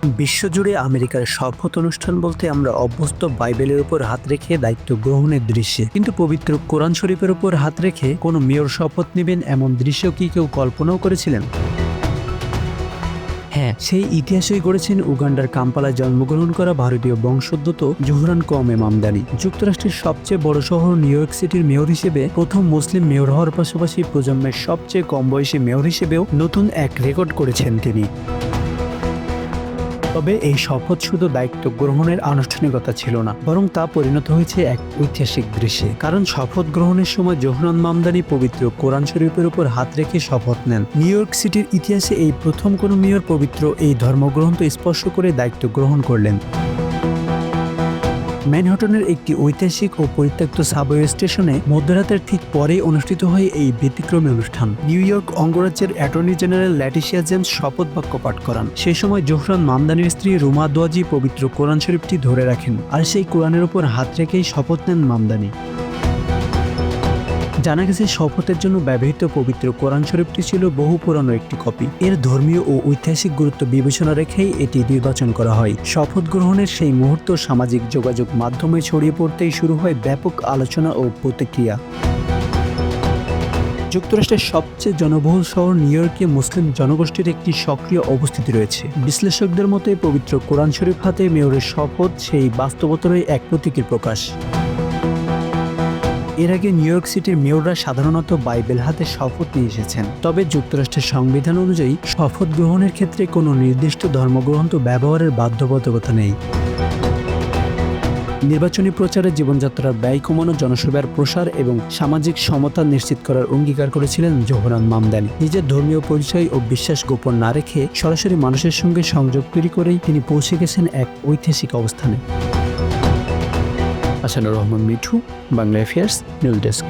বিশ্বজুড়ে আমেরিকার শপথ অনুষ্ঠান বলতে আমরা অভ্যস্ত বাইবেলের উপর হাত রেখে দায়িত্ব গ্রহণের দৃশ্যে, কিন্তু পবিত্র কোরআন শরীফের উপর হাত রেখে কোনো মেয়র শপথ নেবেন এমন দৃশ্য কি কেউ কল্পনাও করেছিলেন? হ্যাঁ, সেই ইতিহাসই গড়েছেন উগান্ডার কাম্পালায় জন্মগ্রহণ করা ভারতীয় বংশোদ্ভূত জোহরান কোয়ামে মামদানি। যুক্তরাষ্ট্রের সবচেয়ে বড় শহর নিউ ইয়র্ক সিটির মেয়র হিসেবে প্রথম মুসলিম মেয়র হওয়ার পাশাপাশি প্রজন্মের সবচেয়ে কম বয়সী মেয়র হিসেবেও নতুন এক রেকর্ড করেছেন তিনি। তবে এই শপথ শুধু দায়িত্ব গ্রহণের আনুষ্ঠানিকতা ছিল না, বরং তা পরিণত হয়েছে এক ঐতিহাসিক দৃশ্যে। কারণ শপথ গ্রহণের সময় জোহরান মামদানি পবিত্র কোরআন শরীফের উপর হাত রেখে শপথ নেন। নিউ ইয়র্ক সিটির ইতিহাসে এই প্রথম কোনো মেয়র পবিত্র এই ধর্মগ্রন্থ স্পর্শ করে দায়িত্ব গ্রহণ করলেন। ম্যানহাটনের একটি ঐতিহাসিক ও পরিত্যক্ত সাবওয়ে স্টেশনে মধ্যরাতের ঠিক পরেই অনুষ্ঠিত হয় এই ব্যতিক্রমী অনুষ্ঠান। নিউ ইয়র্ক অঙ্গরাজ্যের অ্যাটর্নি জেনারেল ল্যাটিশিয়া জেমস শপথ বাক্য পাঠ করান। সেই সময় জোহরান মামদানির স্ত্রী রুমা দোয়াজি পবিত্র কোরআন শরীফটি ধরে রাখেন, আর সেই কোরআনের উপর হাত রেখেই শপথ নেন মামদানি। জানা গেছে শপথের জন্য ব্যবহৃত পবিত্র কোরআন শরীফটি ছিল বহু পুরানো একটি কপি। এর ধর্মীয় ও ঐতিহাসিক গুরুত্ব বিবেচনা রেখেই এটি নির্বাচন করা হয়। শপথ গ্রহণের সেই মুহূর্ত সামাজিক যোগাযোগ মাধ্যমে ছড়িয়ে পড়তেই শুরু হয় ব্যাপক আলোচনা ও প্রতিক্রিয়া। যুক্তরাষ্ট্রের সবচেয়ে জনবহুল শহর নিউ ইয়র্কে মুসলিম জনগোষ্ঠীর একটি সক্রিয় উপস্থিতি রয়েছে। বিশ্লেষকদের মতে পবিত্র কোরআন শরীফ হাতে মেয়রের শপথ সেই বাস্তবতারই এক প্রতীকীর প্রকাশ। এর আগে নিউ ইয়র্ক সিটির মেয়ররা সাধারণত বাইবেল হাতে শপথ নিয়ে এসেছেন, তবে যুক্তরাষ্ট্রের সংবিধান অনুযায়ী শপথ গ্রহণের ক্ষেত্রে কোনো নির্দিষ্ট ধর্মগ্রন্থ ব্যবহারের বাধ্যবাধকতা নেই। নির্বাচনী প্রচারে জীবনযাত্রার ব্যয় কমানো, জনসেবার প্রসার এবং সামাজিক সমতা নিশ্চিত করার অঙ্গীকার করেছিলেন জোহরান মামদানি। নিজের ধর্মীয় পরিচয় ও বিশ্বাস গোপন না রেখে সরাসরি মানুষের সঙ্গে সংযোগ তৈরি করেই তিনি পৌঁছে গেছেন এক ঐতিহাসিক অবস্থানে। Asanur Rahman Mithu, Bangla affairs, news desk.